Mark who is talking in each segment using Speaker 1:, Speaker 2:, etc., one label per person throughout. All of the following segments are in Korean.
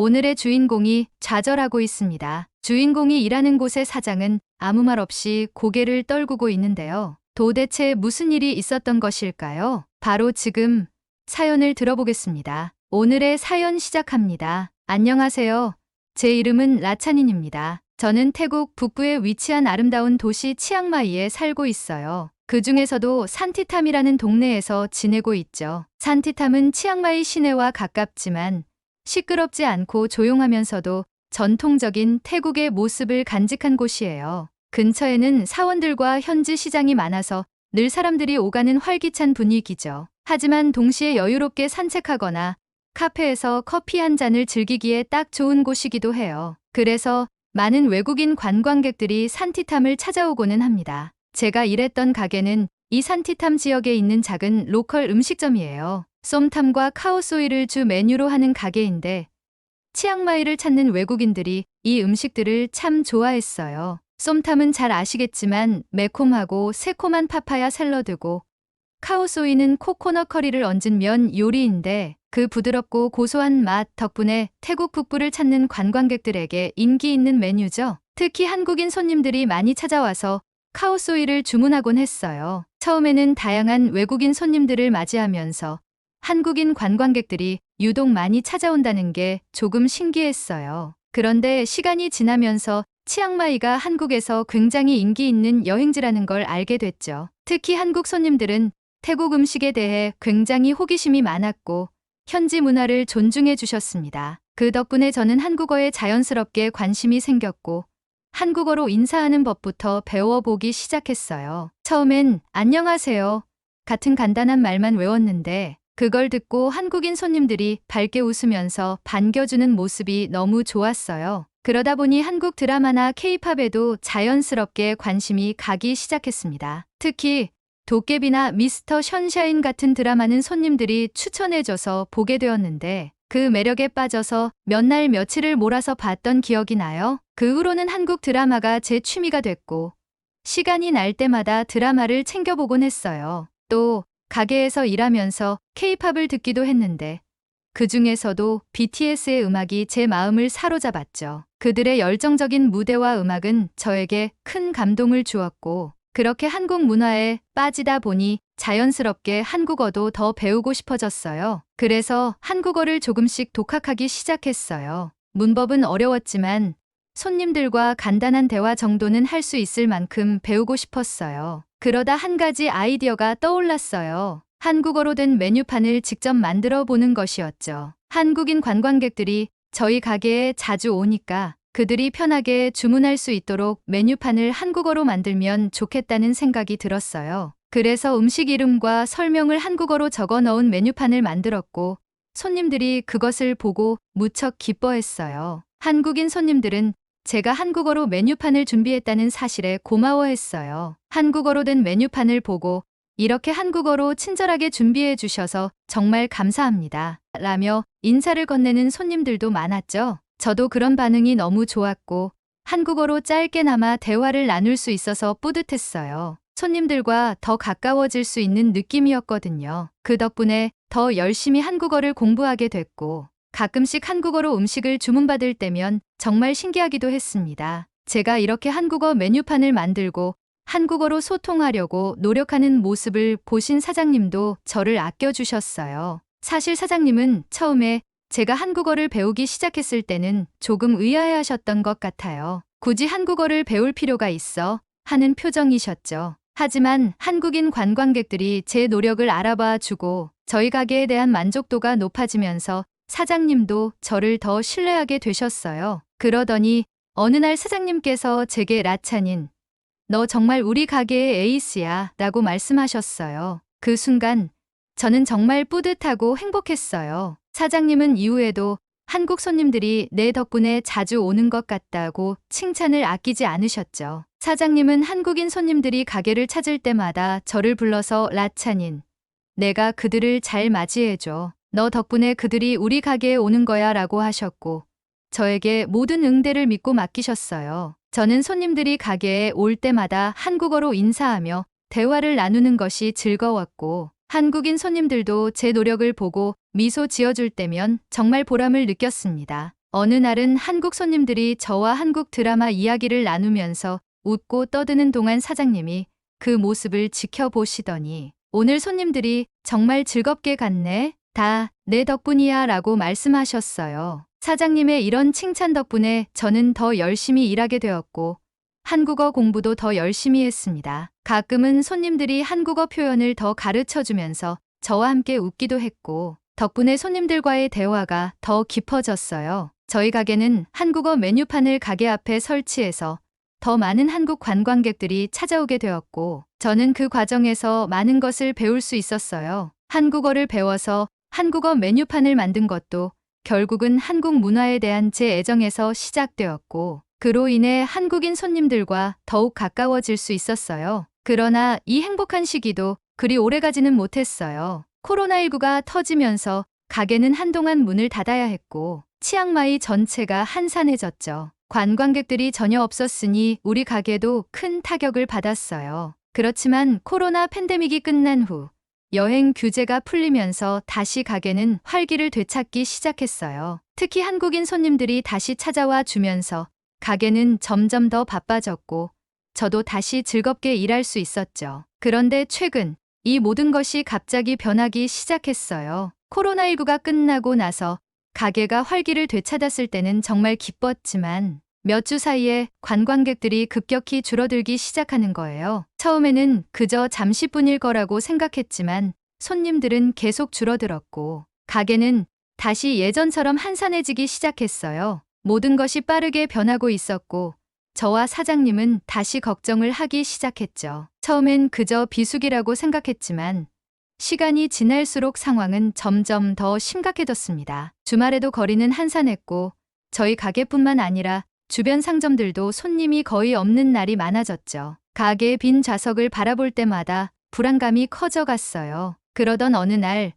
Speaker 1: 오늘의 주인공이 좌절하고 있습니다. 주인공이 일하는 곳의 사장은 아무 말 없이 고개를 떨구고 있는데요. 도대체 무슨 일이 있었던 것일까요? 바로 지금 사연을 들어보겠습니다. 오늘의 사연 시작합니다. 안녕하세요. 제 이름은 라차닌입니다. 저는 태국 북부에 위치한 아름다운 도시 치앙마이에 살고 있어요. 그 중에서도 산티탐이라는 동네에서 지내고 있죠. 산티탐은 치앙마이 시내와 가깝지만 시끄럽지 않고 조용하면서도 전통적인 태국의 모습을 간직한 곳이에요. 근처에는 사원들과 현지 시장이 많아서 늘 사람들이 오가는 활기찬 분위기죠. 하지만 동시에 여유롭게 산책하거나 카페에서 커피 한 잔을 즐기기에 딱 좋은 곳이기도 해요. 그래서 많은 외국인 관광객들이 산티탐을 찾아오고는 합니다. 제가 일했던 가게는 이 산티탐 지역에 있는 작은 로컬 음식점이에요. 쏨탐과 카오소이를 주 메뉴로 하는 가게인데 치앙마이를 찾는 외국인들이 이 음식들을 참 좋아했어요. 쏨탐은 잘 아시겠지만 매콤하고 새콤한 파파야 샐러드고 카오소이는 코코넛 커리를 얹은 면 요리인데 그 부드럽고 고소한 맛 덕분에 태국 북부를 찾는 관광객들에게 인기 있는 메뉴죠. 특히 한국인 손님들이 많이 찾아와서 카오소이를 주문하곤 했어요. 처음에는 다양한 외국인 손님들을 맞이하면서 한국인 관광객들이 유독 많이 찾아온다는 게 조금 신기했어요. 그런데 시간이 지나면서 치앙마이가 한국에서 굉장히 인기 있는 여행지라는 걸 알게 됐죠. 특히 한국 손님들은 태국 음식에 대해 굉장히 호기심이 많았고 현지 문화를 존중해 주셨습니다. 그 덕분에 저는 한국어에 자연스럽게 관심이 생겼고 한국어로 인사하는 법부터 배워보기 시작했어요. 처음엔 안녕하세요 같은 간단한 말만 외웠는데 그걸 듣고 한국인 손님들이 밝게 웃으면서 반겨주는 모습이 너무 좋았어요. 그러다 보니 한국 드라마나 K-팝에도 자연스럽게 관심이 가기 시작했습니다. 특히 도깨비나 미스터 션샤인 같은 드라마는 손님들이 추천해줘서 보게 되었는데 그 매력에 빠져서 몇 날 며칠을 몰아서 봤던 기억이 나요. 그 후로는 한국 드라마가 제 취미가 됐고 시간이 날 때마다 드라마를 챙겨보곤 했어요. 또 가게에서 일하면서 K-팝을 듣기도 했는데 그 중에서도 BTS의 음악이 제 마음을 사로잡았죠. 그들의 열정적인 무대와 음악은 저에게 큰 감동을 주었고 그렇게 한국 문화에 빠지다 보니 자연스럽게 한국어도 더 배우고 싶어졌어요. 그래서 한국어를 조금씩 독학하기 시작했어요. 문법은 어려웠지만 손님들과 간단한 대화 정도는 할 수 있을 만큼 배우고 싶었어요. 그러다 한 가지 아이디어가 떠올랐어요. 한국어로 된 메뉴판을 직접 만들어 보는 것이었죠. 한국인 관광객들이 저희 가게에 자주 오니까 그들이 편하게 주문할 수 있도록 메뉴판을 한국어로 만들면 좋겠다는 생각이 들었어요. 그래서 음식 이름과 설명을 한국어로 적어 넣은 메뉴판을 만들었고 손님들이 그것을 보고 무척 기뻐했어요. 한국인 손님들은 제가 한국어로 메뉴판을 준비했다는 사실에 고마워했어요. 한국어로 된 메뉴판을 보고 이렇게 한국어로 친절하게 준비해 주셔서 정말 감사합니다. 라며 인사를 건네는 손님들도 많았죠. 저도 그런 반응이 너무 좋았고 한국어로 짧게나마 대화를 나눌 수 있어서 뿌듯했어요. 손님들과 더 가까워질 수 있는 느낌이었거든요. 그 덕분에 더 열심히 한국어를 공부하게 됐고 가끔씩 한국어로 음식을 주문받을 때면 정말 신기하기도 했습니다. 제가 이렇게 한국어 메뉴판을 만들고 한국어로 소통하려고 노력하는 모습을 보신 사장님도 저를 아껴주셨어요. 사실 사장님은 처음에 제가 한국어를 배우기 시작했을 때는 조금 의아해하셨던 것 같아요. 굳이 한국어를 배울 필요가 있어 하는 표정이셨죠. 하지만 한국인 관광객들이 제 노력을 알아봐 주고 저희 가게에 대한 만족도가 높아지면서 사장님도 저를 더 신뢰하게 되셨어요. 그러더니 어느 날 사장님께서 제게 라차닌, 너 정말 우리 가게의 에이스야 라고 말씀하셨어요. 그 순간 저는 정말 뿌듯하고 행복했어요. 사장님은 이후에도 한국 손님들이 내 덕분에 자주 오는 것 같다고 칭찬을 아끼지 않으셨죠. 사장님은 한국인 손님들이 가게를 찾을 때마다 저를 불러서 라차닌, 내가 그들을 잘 맞이해줘. 너 덕분에 그들이 우리 가게에 오는 거야 라고 하셨고 저에게 모든 응대를 믿고 맡기셨어요. 저는 손님들이 가게에 올 때마다 한국어로 인사하며 대화를 나누는 것이 즐거웠고 한국인 손님들도 제 노력을 보고 미소 지어줄 때면 정말 보람을 느꼈습니다. 어느 날은 한국 손님들이 저와 한국 드라마 이야기를 나누면서 웃고 떠드는 동안 사장님이 그 모습을 지켜보시더니 오늘 손님들이 정말 즐겁게 갔네. 다 내 덕분이야 라고 말씀하셨어요. 사장님의 이런 칭찬 덕분에 저는 더 열심히 일하게 되었고 한국어 공부도 더 열심히 했습니다. 가끔은 손님들이 한국어 표현을 더 가르쳐 주면서 저와 함께 웃기도 했고 덕분에 손님들과의 대화가 더 깊어졌어요. 저희 가게는 한국어 메뉴판을 가게 앞에 설치해서 더 많은 한국 관광객들이 찾아오게 되었고 저는 그 과정에서 많은 것을 배울 수 있었어요. 한국어를 배워서 한국어 메뉴판을 만든 것도 결국은 한국 문화에 대한 제 애정에서 시작되었고 그로 인해 한국인 손님들과 더욱 가까워질 수 있었어요. 그러나 이 행복한 시기도 그리 오래가지는 못했어요. 코로나19가 터지면서 가게는 한동안 문을 닫아야 했고 치앙마이 전체가 한산해졌죠. 관광객들이 전혀 없었으니 우리 가게도 큰 타격을 받았어요. 그렇지만 코로나 팬데믹이 끝난 후 여행 규제가 풀리면서 다시 가게는 활기를 되찾기 시작했어요. 특히 한국인 손님들이 다시 찾아와 주면서 가게는 점점 더 바빠졌고 저도 다시 즐겁게 일할 수 있었죠. 그런데 최근 이 모든 것이 갑자기 변하기 시작했어요. 코로나19가 끝나고 나서 가게가 활기를 되찾았을 때는 정말 기뻤지만 몇 주 사이에 관광객들이 급격히 줄어들기 시작하는 거예요. 처음에는 그저 잠시뿐일 거라고 생각했지만 손님들은 계속 줄어들었고 가게는 다시 예전처럼 한산해지기 시작했어요. 모든 것이 빠르게 변하고 있었고 저와 사장님은 다시 걱정을 하기 시작했죠. 처음엔 그저 비수기라고 생각했지만 시간이 지날수록 상황은 점점 더 심각해졌습니다. 주말에도 거리는 한산했고 저희 가게뿐만 아니라 주변 상점들도 손님이 거의 없는 날이 많아졌죠. 가게의 빈 좌석을 바라볼 때마다 불안감이 커져갔어요. 그러던 어느 날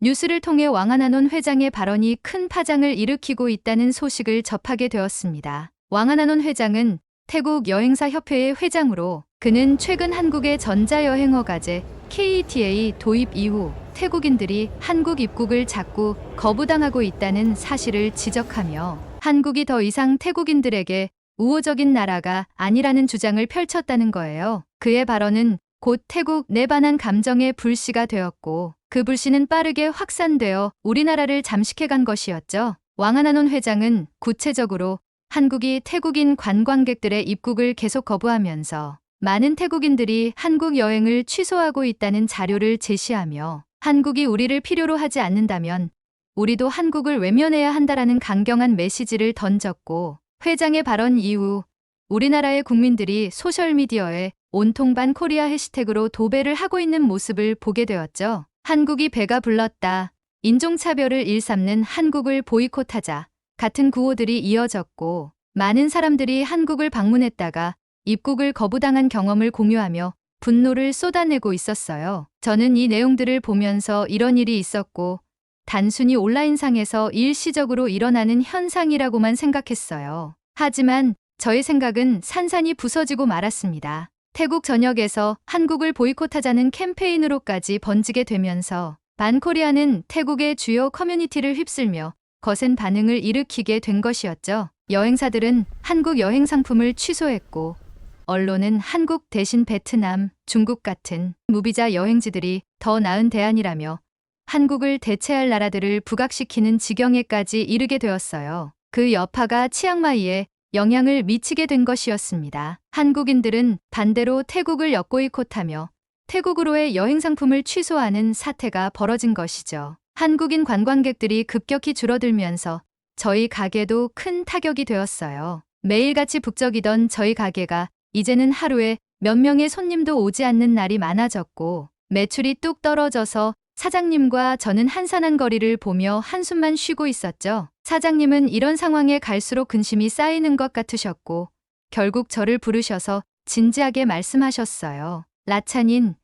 Speaker 1: 뉴스를 통해 왕하나논 회장의 발언이 큰 파장을 일으키고 있다는 소식을 접하게 되었습니다. 왕하나논 회장은 태국 여행사 협회의 회장으로 그는 최근 한국의 전자여행어 과제 KETA 도입 이후 태국인들이 한국 입국을 자꾸 거부당하고 있다는 사실을 지적하며 한국이 더 이상 태국인들에게 우호적인 나라가 아니라는 주장을 펼쳤다는 거예요. 그의 발언은 곧 태국 내 반한 감정의 불씨가 되었고 그 불씨는 빠르게 확산되어 우리나라를 잠식해간 것이었죠. 왕하나논 회장은 구체적으로 한국이 태국인 관광객들의 입국을 계속 거부하면서 많은 태국인들이 한국 여행을 취소하고 있다는 자료를 제시하며 한국이 우리를 필요로 하지 않는다면 우리도 한국을 외면해야 한다라는 강경한 메시지를 던졌고 회장의 발언 이후 우리나라의 국민들이 소셜미디어에 온통 반 코리아 해시태그로 도배를 하고 있는 모습을 보게 되었죠. 한국이 배가 불렀다. 인종차별을 일삼는 한국을 보이콧하자. 같은 구호들이 이어졌고 많은 사람들이 한국을 방문했다가 입국을 거부당한 경험을 공유하며 분노를 쏟아내고 있었어요. 저는 이 내용들을 보면서 이런 일이 있었고 단순히 온라인상에서 일시적으로 일어나는 현상이라고만 생각했어요. 하지만 저의 생각은 산산이 부서지고 말았습니다. 태국 전역에서 한국을 보이콧하자는 캠페인으로까지 번지게 되면서 반코리아는 태국의 주요 커뮤니티를 휩쓸며 거센 반응을 일으키게 된 것이었죠. 여행사들은 한국 여행 상품을 취소했고 언론은 한국 대신 베트남, 중국 같은 무비자 여행지들이 더 나은 대안이라며 한국을 대체할 나라들을 부각시키는 지경에까지 이르게 되었어요. 그 여파가 치앙마이에 영향을 미치게 된 것이었습니다. 한국인들은 반대로 태국을 역보이콧하며 태국으로의 여행 상품을 취소하는 사태가 벌어진 것이죠. 한국인 관광객들이 급격히 줄어들면서 저희 가게도 큰 타격이 되었어요. 매일같이 북적이던 저희 가게가 이제는 하루에 몇 명의 손님도 오지 않는 날이 많아졌고 매출이 뚝 떨어져서 사장님과 저는 한산한 거리를 보며 한숨만 쉬고 있었죠. 사장님은 이런 상황에 갈수록 근심이 쌓이는 것 같으셨고 결국 저를 부르셔서 진지하게 말씀하셨어요. 라찬인,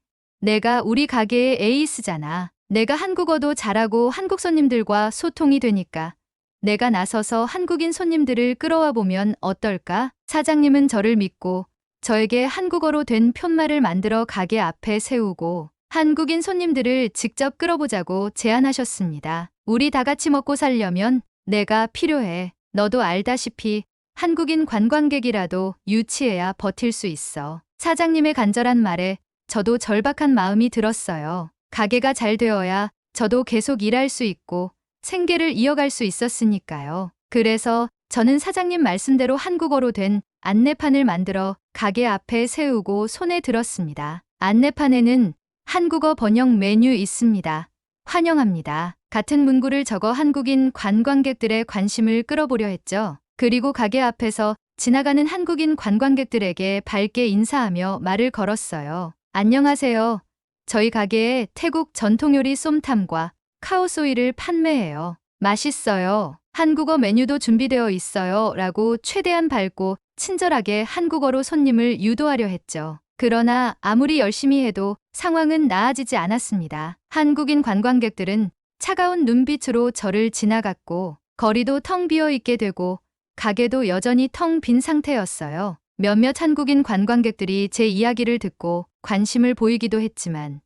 Speaker 1: 내가 우리 가게의 에이스잖아. 내가 한국어도 잘하고 한국 손님들과 소통이 되니까 내가 나서서 한국인 손님들을 끌어와 보면 어떨까? 사장님은 저를 믿고 저에게 한국어로 된 푯말을 만들어 가게 앞에 세우고 한국인 손님들을 직접 끌어보자고 제안하셨습니다. 우리 다 같이 먹고 살려면 내가 필요해. 너도 알다시피 한국인 관광객이라도 유치해야 버틸 수 있어. 사장님의 간절한 말에 저도 절박한 마음이 들었어요. 가게가 잘 되어야 저도 계속 일할 수 있고 생계를 이어갈 수 있었으니까요. 그래서 저는 사장님 말씀대로 한국어로 된 안내판을 만들어 가게 앞에 세우고 손에 들었습니다. 안내판에는 한국어 번역 메뉴 있습니다. 환영합니다. 같은 문구를 적어 한국인 관광객들의 관심을 끌어보려 했죠. 그리고 가게 앞에서 지나가는 한국인 관광객들에게 밝게 인사하며 말을 걸었어요. 안녕하세요. 저희 가게에 태국 전통요리 쏨탐과 카오소이를 판매해요. 맛있어요. 한국어 메뉴도 준비되어 있어요. 라고 최대한 밝고 친절하게 한국어로 손님을 유도하려 했죠. 그러나 아무리 열심히 해도 상황은 나아지지 않았습니다. 한국인 관광객들은 차가운 눈빛으로 저를 지나갔고 거리도 텅 비어 있게 되고 가게도 여전히 텅 빈 상태였어요. 몇몇 한국인 관광객들이 제 이야기를 듣고 관심을 보이기도 했지만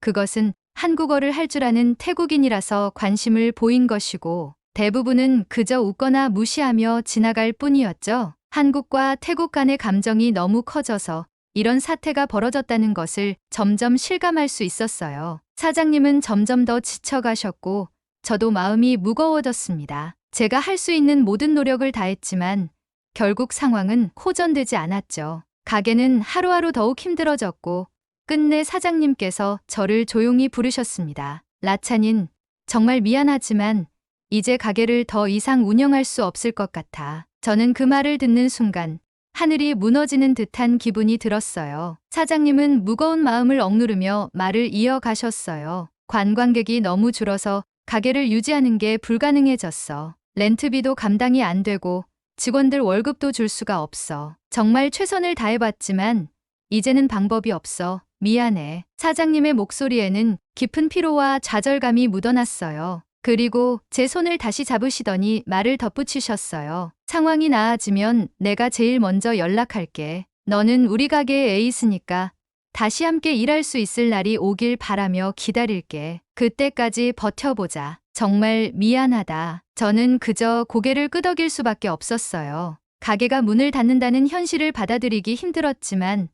Speaker 1: 그것은 한국어를 할 줄 아는 태국인이라서 관심을 보인 것이고 대부분은 그저 웃거나 무시하며 지나갈 뿐이었죠. 한국과 태국 간의 감정이 너무 커져서 이런 사태가 벌어졌다는 것을 점점 실감할 수 있었어요. 사장님은 점점 더 지쳐가셨고 저도 마음이 무거워졌습니다. 제가 할 수 있는 모든 노력을 다했지만 결국 상황은 호전되지 않았죠. 가게는 하루하루 더욱 힘들어졌고 끝내 사장님께서 저를 조용히 부르셨습니다. 라찬인, 정말 미안하지만 이제 가게를 더 이상 운영할 수 없을 것 같아. 저는 그 말을 듣는 순간 하늘이 무너지는 듯한 기분이 들었어요. 사장님은 무거운 마음을 억누르며 말을 이어가셨어요. 관광객이 너무 줄어서 가게를 유지하는 게 불가능해졌어. 렌트비도 감당이 안 되고 직원들 월급도 줄 수가 없어. 정말 최선을 다해봤지만 이제는 방법이 없어. 미안해. 사장님의 목소리에는 깊은 피로와 좌절감이 묻어났어요. 그리고 제 손을 다시 잡으시더니 말을 덧붙이셨어요. 상황이 나아지면 내가 제일 먼저 연락할게. 너는 우리 가게의 에이스니까 다시 함께 일할 수 있을 날이 오길 바라며 기다릴게. 그때까지 버텨보자. 정말 미안하다. 저는 그저 고개를 끄덕일 수밖에 없었어요. 가게가 문을 닫는다는 현실을 받아들이기 힘들었지만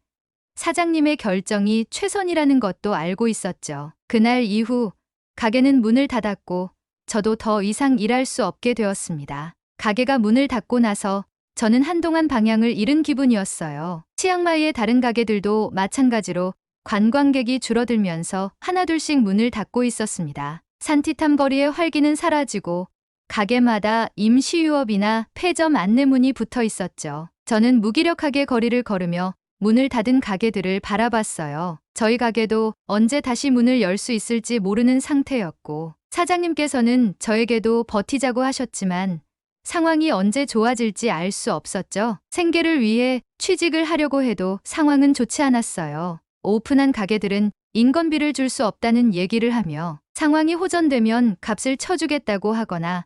Speaker 1: 사장님의 결정이 최선이라는 것도 알고 있었죠. 그날 이후 가게는 문을 닫았고 저도 더 이상 일할 수 없게 되었습니다. 가게가 문을 닫고 나서 저는 한동안 방향을 잃은 기분이었어요. 치앙마이의 다른 가게들도 마찬가지로 관광객이 줄어들면서 하나둘씩 문을 닫고 있었습니다. 산티탐 거리의 활기는 사라지고 가게마다 임시 유업이나 폐점 안내문이 붙어 있었죠. 저는 무기력하게 거리를 걸으며 문을 닫은 가게들을 바라봤어요. 저희 가게도 언제 다시 문을 열 수 있을지 모르는 상태였고 사장님께서는 저에게도 버티자고 하셨지만 상황이 언제 좋아질지 알 수 없었죠. 생계를 위해 취직을 하려고 해도 상황은 좋지 않았어요. 오픈한 가게들은 인건비를 줄 수 없다는 얘기를 하며 상황이 호전되면 값을 쳐주겠다고 하거나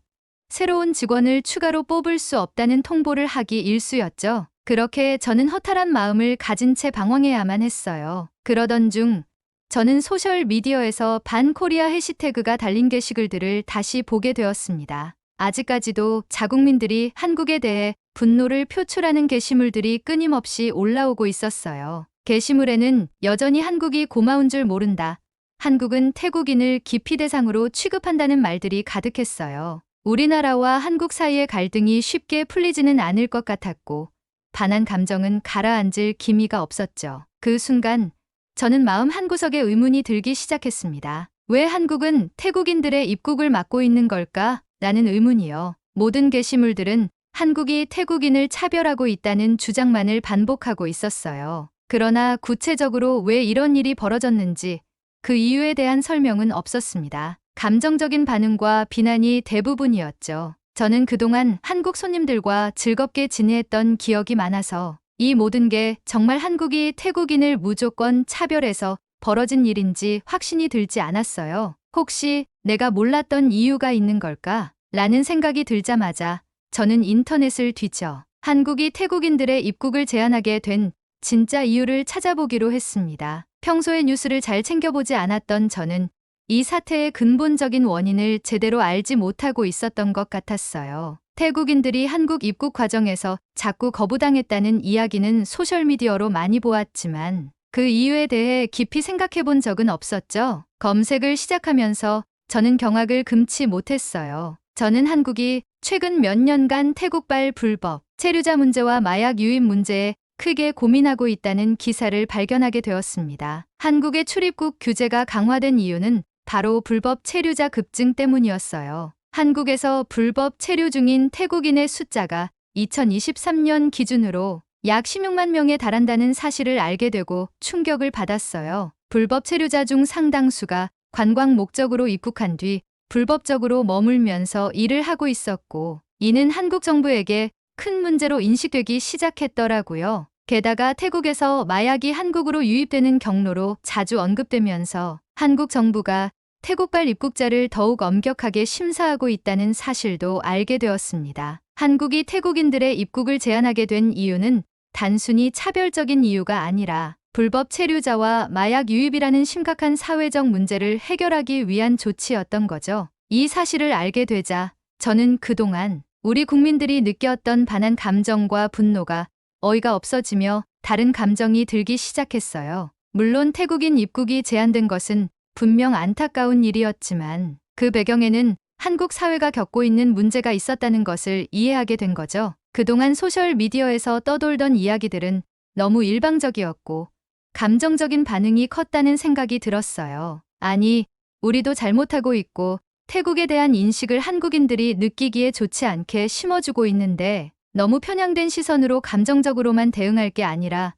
Speaker 1: 새로운 직원을 추가로 뽑을 수 없다는 통보를 하기 일쑤였죠. 그렇게 저는 허탈한 마음을 가진 채 방황해야만 했어요. 그러던 중 저는 소셜미디어에서 반코리아 해시태그가 달린 게시글들을 다시 보게 되었습니다. 아직까지도 자국민들이 한국에 대해 분노를 표출하는 게시물들이 끊임없이 올라오고 있었어요. 게시물에는 여전히 한국이 고마운 줄 모른다. 한국은 태국인을 기피 대상으로 취급한다는 말들이 가득했어요. 우리나라와 한국 사이의 갈등이 쉽게 풀리지는 않을 것 같았고 반한 감정은 가라앉을 기미가 없었죠. 그 순간 저는 마음 한구석에 의문이 들기 시작했습니다. 왜 한국은 태국인들의 입국을 막고 있는 걸까? 라는 의문이요. 모든 게시물들은 한국이 태국인을 차별하고 있다는 주장만을 반복하고 있었어요. 그러나 구체적으로 왜 이런 일이 벌어졌는지 그 이유에 대한 설명은 없었습니다. 감정적인 반응과 비난이 대부분이었죠. 저는 그동안 한국 손님들과 즐겁게 지내했던 기억이 많아서 이 모든 게 정말 한국이 태국인을 무조건 차별해서 벌어진 일인지 확신이 들지 않았어요. 혹시 내가 몰랐던 이유가 있는 걸까? 라는 생각이 들자마자 저는 인터넷을 뒤져 한국이 태국인들의 입국을 제한하게 된 진짜 이유를 찾아보기로 했습니다. 평소에 뉴스를 잘 챙겨보지 않았던 저는 이 사태의 근본적인 원인을 제대로 알지 못하고 있었던 것 같았어요. 태국인들이 한국 입국 과정에서 자꾸 거부당했다는 이야기는 소셜미디어로 많이 보았지만 그 이유에 대해 깊이 생각해 본 적은 없었죠. 검색을 시작하면서 저는 경악을 금치 못했어요. 저는 한국이 최근 몇 년간 태국발 불법 체류자 문제와 마약 유입 문제에 크게 고민하고 있다는 기사를 발견하게 되었습니다. 한국의 출입국 규제가 강화된 이유는 바로 불법 체류자 급증 때문이었어요. 한국에서 불법 체류 중인 태국인의 숫자가 2023년 기준으로 약 16만 명에 달한다는 사실을 알게 되고 충격을 받았어요. 불법 체류자 중 상당수가 관광 목적으로 입국한 뒤 불법적으로 머물면서 일을 하고 있었고, 이는 한국 정부에게 큰 문제로 인식되기 시작했더라고요. 게다가 태국에서 마약이 한국으로 유입되는 경로로 자주 언급되면서 한국 정부가 태국발 입국자를 더욱 엄격하게 심사하고 있다는 사실도 알게 되었습니다. 한국이 태국인들의 입국을 제한하게 된 이유는 단순히 차별적인 이유가 아니라 불법 체류자와 마약 유입이라는 심각한 사회적 문제를 해결하기 위한 조치였던 거죠. 이 사실을 알게 되자 저는 그동안 우리 국민들이 느꼈던 반한 감정과 분노가 어이가 없어지며 다른 감정이 들기 시작했어요. 물론 태국인 입국이 제한된 것은 분명 안타까운 일이었지만 그 배경에는 한국 사회가 겪고 있는 문제가 있었다는 것을 이해하게 된 거죠. 그동안 소셜미디어에서 떠돌던 이야기들은 너무 일방적이었고 감정적인 반응이 컸다는 생각이 들었어요. 아니, 우리도 잘못하고 있고 태국에 대한 인식을 한국인들이 느끼기에 좋지 않게 심어주고 있는데 너무 편향된 시선으로 감정적으로만 대응할 게 아니라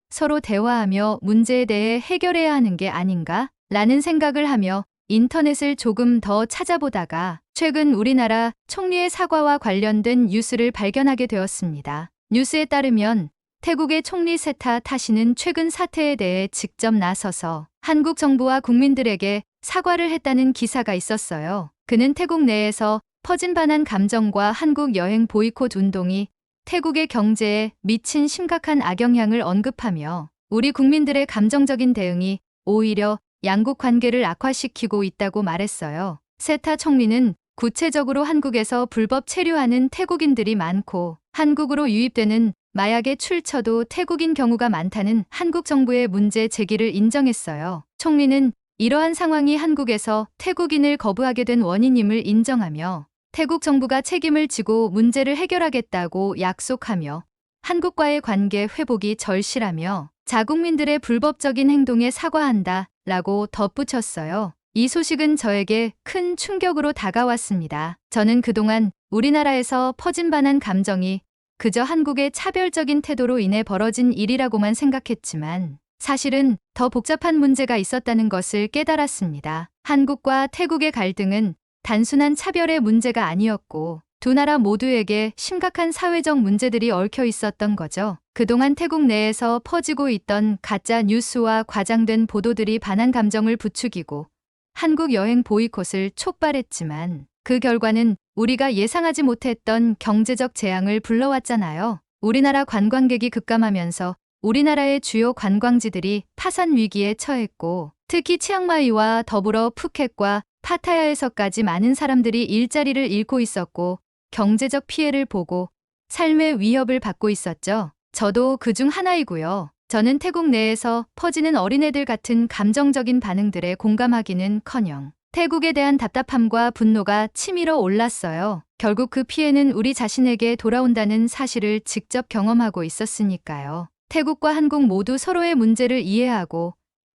Speaker 1: 서로 대화하며 문제에 대해 해결해야 하는 게 아닌가? 라는 생각을 하며 인터넷을 조금 더 찾아보다가 최근 우리나라 총리의 사과와 관련된 뉴스를 발견하게 되었습니다. 뉴스에 따르면 태국의 총리 세타 타시는 최근 사태에 대해 직접 나서서 한국 정부와 국민들에게 사과를 했다는 기사가 있었어요. 그는 태국 내에서 퍼진 반한 감정과 한국 여행 보이콧 운동이 태국의 경제에 미친 심각한 악영향을 언급하며 우리 국민들의 감정적인 대응이 오히려 양국 관계를 악화시키고 있다고 말했어요. 세타 총리는 구체적으로 한국에서 불법 체류하는 태국인들이 많고 한국으로 유입되는 마약의 출처도 태국인 경우가 많다는 한국 정부의 문제 제기를 인정했어요. 총리는 이러한 상황이 한국에서 태국인을 거부하게 된 원인임을 인정하며 태국 정부가 책임을 지고 문제를 해결하겠다고 약속하며 한국과의 관계 회복이 절실하며 자국민들의 불법적인 행동에 사과한다 라고 덧붙였어요. 이 소식은 저에게 큰 충격으로 다가왔습니다. 저는 그동안 우리나라에서 퍼진 반한 감정이 그저 한국의 차별적인 태도로 인해 벌어진 일이라고만 생각했지만 사실은 더 복잡한 문제가 있었다는 것을 깨달았습니다. 한국과 태국의 갈등은 단순한 차별의 문제가 아니었고 두 나라 모두에게 심각한 사회적 문제들이 얽혀 있었던 거죠. 그동안 태국 내에서 퍼지고 있던 가짜 뉴스와 과장된 보도들이 반한 감정을 부추기고 한국 여행 보이콧을 촉발했지만 그 결과는 우리가 예상하지 못했던 경제적 재앙을 불러왔잖아요. 우리나라 관광객이 급감하면서 우리나라의 주요 관광지들이 파산 위기에 처했고 특히 치앙마이와 더불어 푸켓과 파타야에서까지 많은 사람들이 일자리를 잃고 있었고 경제적 피해를 보고 삶의 위협을 받고 있었죠. 저도 그중 하나이고요. 저는 태국 내에서 퍼지는 어린애들 같은 감정적인 반응들에 공감하기는커녕 태국에 대한 답답함과 분노가 치밀어 올랐어요. 결국 그 피해는 우리 자신에게 돌아온다는 사실을 직접 경험하고 있었으니까요. 태국과 한국 모두 서로의 문제를 이해하고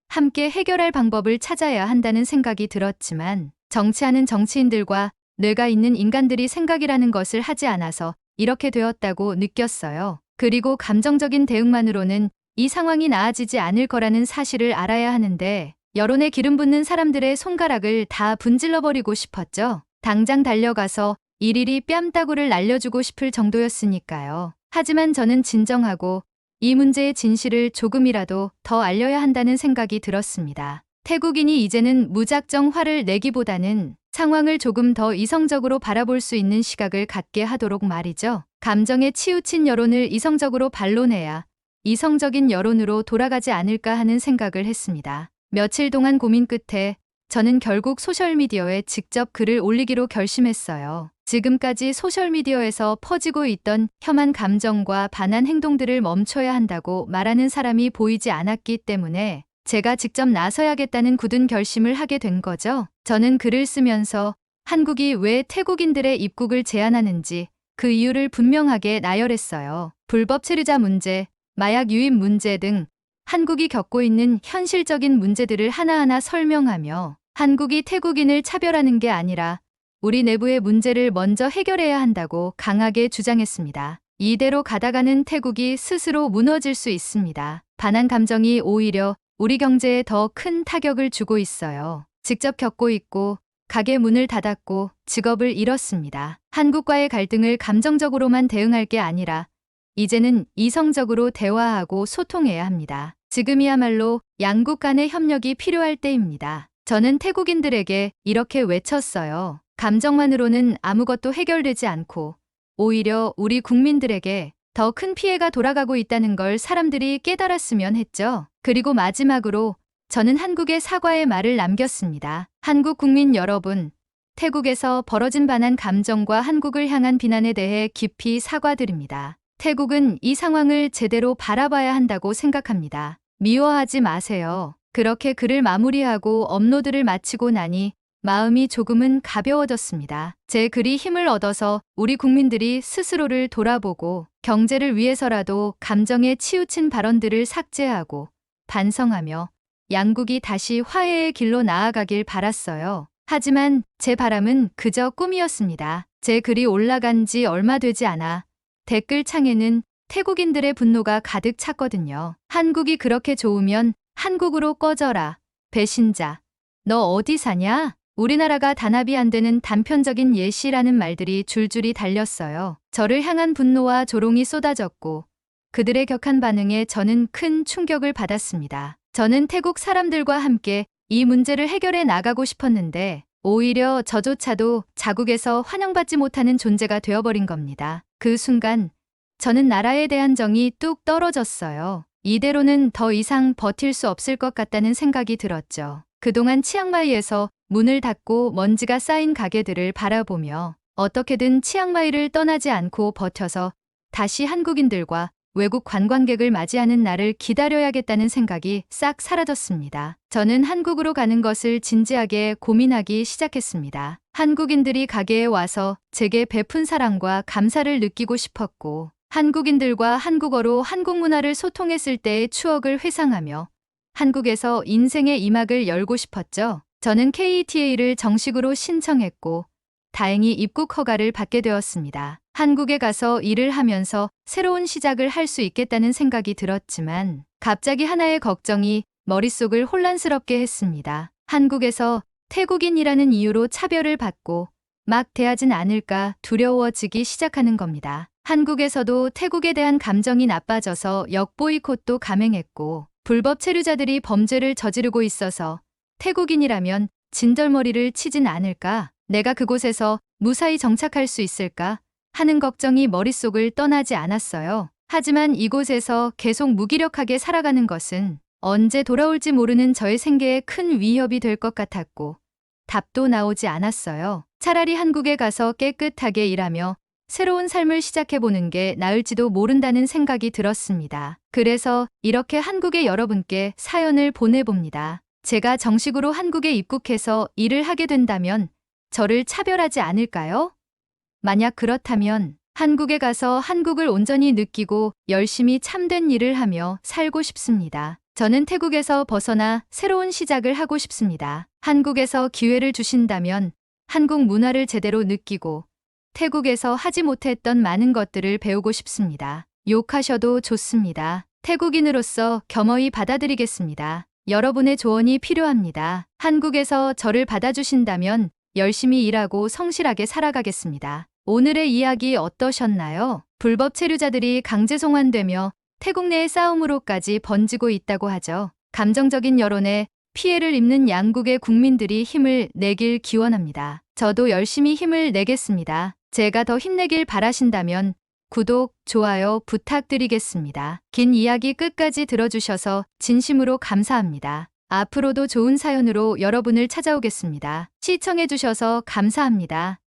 Speaker 1: 함께 해결할 방법을 찾아야 한다는 생각이 들었지만 정치하는 정치인들과 뇌가 있는 인간들이 생각이라는 것을 하지 않아서 이렇게 되었다고 느꼈어요. 그리고 감정적인 대응만으로는 이 상황이 나아지지 않을 거라는 사실을 알아야 하는데 여론에 기름 붓는 사람들의 손가락을 다 분질러버리고 싶었죠. 당장 달려가서 일일이 뺨따구를 날려주고 싶을 정도였으니까요. 하지만 저는 진정하고 이 문제의 진실을 조금이라도 더 알려야 한다는 생각이 들었습니다. 태국인이 이제는 무작정 화를 내기보다는 상황을 조금 더 이성적으로 바라볼 수 있는 시각을 갖게 하도록 말이죠. 감정에 치우친 여론을 이성적으로 반론해야 이성적인 여론으로 돌아가지 않을까 하는 생각을 했습니다. 며칠 동안 고민 끝에 저는 결국 소셜미디어에 직접 글을 올리기로 결심했어요. 지금까지 소셜미디어에서 퍼지고 있던 혐한 감정과 반한 행동들을 멈춰야 한다고 말하는 사람이 보이지 않았기 때문에 제가 직접 나서야겠다는 굳은 결심을 하게 된 거죠. 저는 글을 쓰면서 한국이 왜 태국인들의 입국을 제한하는지 그 이유를 분명하게 나열했어요. 불법 체류자 문제, 마약 유입 문제 등 한국이 겪고 있는 현실적인 문제들을 하나하나 설명하며 한국이 태국인을 차별하는 게 아니라 우리 내부의 문제를 먼저 해결해야 한다고 강하게 주장했습니다. 이대로 가다가는 태국이 스스로 무너질 수 있습니다. 반한 감정이 오히려 우리 경제에 더 큰 타격을 주고 있어요. 직접 겪고 있고 가게 문을 닫았고 직업을 잃었습니다. 한국과의 갈등을 감정적으로만 대응할 게 아니라 이제는 이성적으로 대화하고 소통해야 합니다. 지금이야말로 양국 간의 협력이 필요할 때입니다. 저는 태국인들에게 이렇게 외쳤어요. 감정만으로는 아무것도 해결되지 않고 오히려 우리 국민들에게 더 큰 피해가 돌아가고 있다는 걸 사람들이 깨달았으면 했죠. 그리고 마지막으로 저는 한국의 사과의 말을 남겼습니다. 한국 국민 여러분, 태국에서 벌어진 반한 감정과 한국을 향한 비난에 대해 깊이 사과드립니다. 태국은 이 상황을 제대로 바라봐야 한다고 생각합니다. 미워하지 마세요. 그렇게 글을 마무리하고 업로드를 마치고 나니 마음이 조금은 가벼워졌습니다. 제 글이 힘을 얻어서 우리 국민들이 스스로를 돌아보고 경제를 위해서라도 감정에 치우친 발언들을 삭제하고 반성하며 양국이 다시 화해의 길로 나아가길 바랐어요. 하지만 제 바람은 그저 꿈이었습니다. 제 글이 올라간 지 얼마 되지 않아 댓글창에는 태국인들의 분노가 가득 찼거든요. 한국이 그렇게 좋으면 한국으로 꺼져라. 배신자. 너 어디 사냐? 우리나라가 단합이 안 되는 단편적인 예시라는 말들이 줄줄이 달렸어요. 저를 향한 분노와 조롱이 쏟아졌고 그들의 격한 반응에 저는 큰 충격을 받았습니다. 저는 태국 사람들과 함께 이 문제를 해결해 나가고 싶었는데 오히려 저조차도 자국에서 환영받지 못하는 존재가 되어버린 겁니다. 그 순간 저는 나라에 대한 정이 뚝 떨어졌어요. 이대로는 더 이상 버틸 수 없을 것 같다는 생각이 들었죠. 그동안 치앙마이에서 문을 닫고 먼지가 쌓인 가게들을 바라보며 어떻게든 치앙마이를 떠나지 않고 버텨서 다시 한국인들과 외국 관광객을 맞이하는 날을 기다려야겠다는 생각이 싹 사라졌습니다. 저는 한국으로 가는 것을 진지하게 고민하기 시작했습니다. 한국인들이 가게에 와서 제게 베푼 사랑과 감사를 느끼고 싶었고 한국인들과 한국어로 한국 문화를 소통했을 때의 추억을 회상하며 한국에서 인생의 이막을 열고 싶었죠. 저는 KETA를 정식으로 신청했고 다행히 입국 허가를 받게 되었습니다. 한국에 가서 일을 하면서 새로운 시작을 할 수 있겠다는 생각이 들었지만 갑자기 하나의 걱정이 머릿속을 혼란스럽게 했습니다. 한국에서 태국인이라는 이유로 차별을 받고 막 대하진 않을까 두려워지기 시작하는 겁니다. 한국에서도 태국에 대한 감정이 나빠져서 역보이콧도 감행했고 불법 체류자들이 범죄를 저지르고 있어서 태국인이라면 진절머리를 치진 않을까? 내가 그곳에서 무사히 정착할 수 있을까? 하는 걱정이 머릿속을 떠나지 않았어요. 하지만 이곳에서 계속 무기력하게 살아가는 것은 언제 돌아올지 모르는 저의 생계에 큰 위협이 될 것 같았고 답도 나오지 않았어요. 차라리 한국에 가서 깨끗하게 일하며 새로운 삶을 시작해보는 게 나을지도 모른다는 생각이 들었습니다. 그래서 이렇게 한국의 여러분께 사연을 보내봅니다. 제가 정식으로 한국에 입국해서 일을 하게 된다면 저를 차별하지 않을까요? 만약 그렇다면 한국에 가서 한국을 온전히 느끼고 열심히 참된 일을 하며 살고 싶습니다. 저는 태국에서 벗어나 새로운 시작을 하고 싶습니다. 한국에서 기회를 주신다면 한국 문화를 제대로 느끼고 태국에서 하지 못했던 많은 것들을 배우고 싶습니다. 욕하셔도 좋습니다. 태국인으로서 겸허히 받아들이겠습니다. 여러분의 조언이 필요합니다. 한국에서 저를 받아주신다면 열심히 일하고 성실하게 살아가겠습니다. 오늘의 이야기 어떠셨나요? 불법 체류자들이 강제 송환되며 태국 내의 싸움으로까지 번지고 있다고 하죠. 감정적인 여론에 피해를 입는 양국의 국민들이 힘을 내길 기원합니다. 저도 열심히 힘을 내겠습니다. 제가 더 힘내길 바라신다면 구독, 좋아요 부탁드리겠습니다. 긴 이야기 끝까지 들어주셔서 진심으로 감사합니다. 앞으로도 좋은 사연으로 여러분을 찾아오겠습니다. 시청해주셔서 감사합니다.